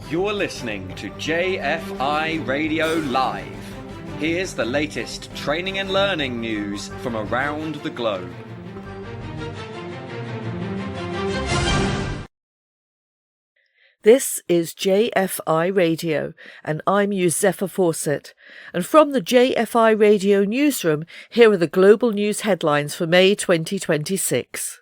You're listening to JFI Radio Live. Here's the latest training and learning news from around the globe. This is JFI Radio, and I'm Yousepha Fawcett. And from the JFI Radio newsroom, here are the global news headlines for May 2026.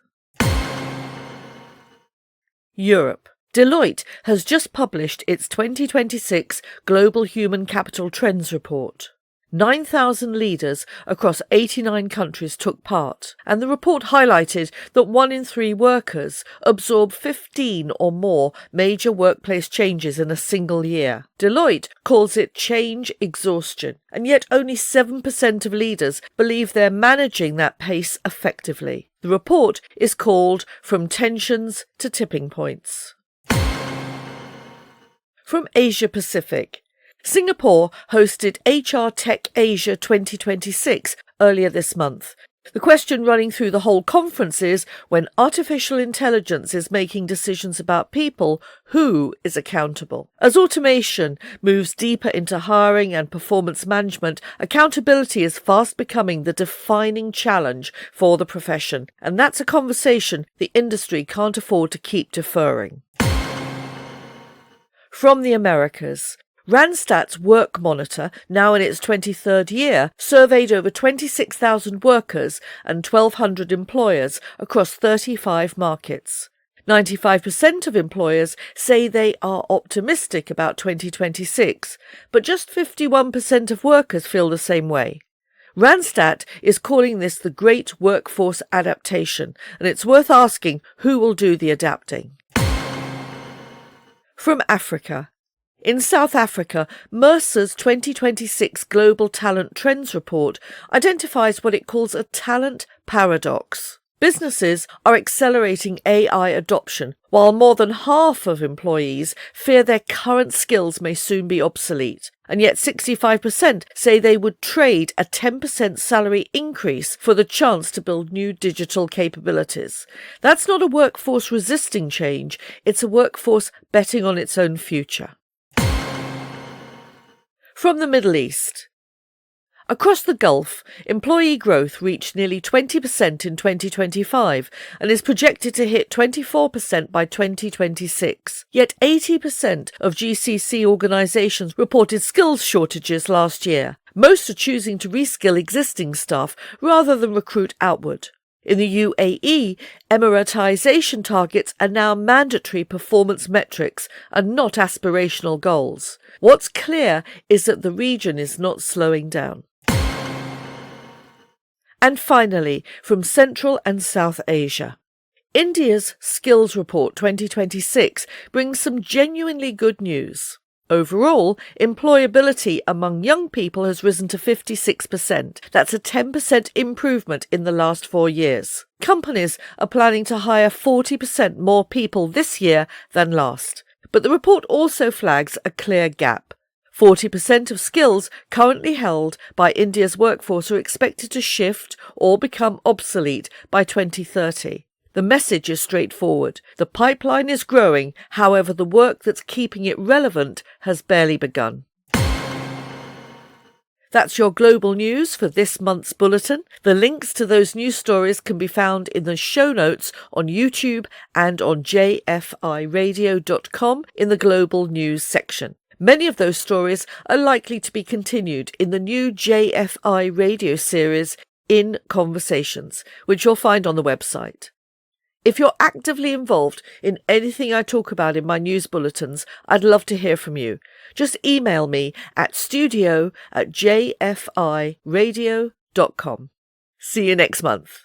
Europe. Deloitte has just published its 2026 Global Human Capital Trends Report. 9,000 leaders across 89 countries took part, and the report highlighted that 1 in 3 workers absorb 15 or more major workplace changes in a single year. Deloitte calls it change exhaustion, and yet only 7% of leaders believe they're managing that pace effectively. The report is called From Tensions to Tipping Points. From Asia Pacific. Singapore hosted HR Tech Asia 2026 earlier this month. The question running through the whole conference is, when artificial intelligence is making decisions about people, who is accountable? As automation moves deeper into hiring and performance management, accountability is fast becoming the defining challenge for the profession, and that's a conversation the industry can't afford to keep deferring. From the Americas. Randstad's Work Monitor, now in its 23rd year, surveyed over 26,000 workers and 1,200 employers across 35 markets. 95% of employers say they are optimistic about 2026, but just 51% of workers feel the same way. Randstad is calling this the Great Workforce Adaptation, and it's worth asking who will do the adapting. From Africa. In South Africa, Mercer's 2026 Global Talent Trends Report identifies what it calls a talent paradox. Businesses are accelerating AI adoption, while more than half of employees fear their current skills may soon be obsolete. And yet 65% say they would trade a 10% salary increase for the chance to build new digital capabilities. That's not a workforce resisting change, it's a workforce betting on its own future. From the Middle East. Across the Gulf, employee growth reached nearly 20% in 2025 and is projected to hit 24% by 2026. Yet 80% of GCC organisations reported skills shortages last year. Most are choosing to reskill existing staff rather than recruit outward. In the UAE, Emiratisation targets are now mandatory performance metrics and not aspirational goals. What's clear is that the region is not slowing down. And finally, from Central and South Asia. India's Skills Report 2026 brings some genuinely good news. Overall, employability among young people has risen to 56%. That's a 10% improvement in the last 4 years. Companies are planning to hire 40% more people this year than last. But the report also flags a clear gap. 40% of skills currently held by India's workforce are expected to shift or become obsolete by 2030. The message is straightforward. The pipeline is growing, however, the work that's keeping it relevant has barely begun. That's your global news for this month's bulletin. The links to those news stories can be found in the show notes on YouTube and on jfiradio.com in the global news section. Many of those stories are likely to be continued in the new JFI radio series In Conversations, which you'll find on the website. If you're actively involved in anything I talk about in my news bulletins, I'd love to hear from you. Just email me at studio@jfiradio.com. See you next month.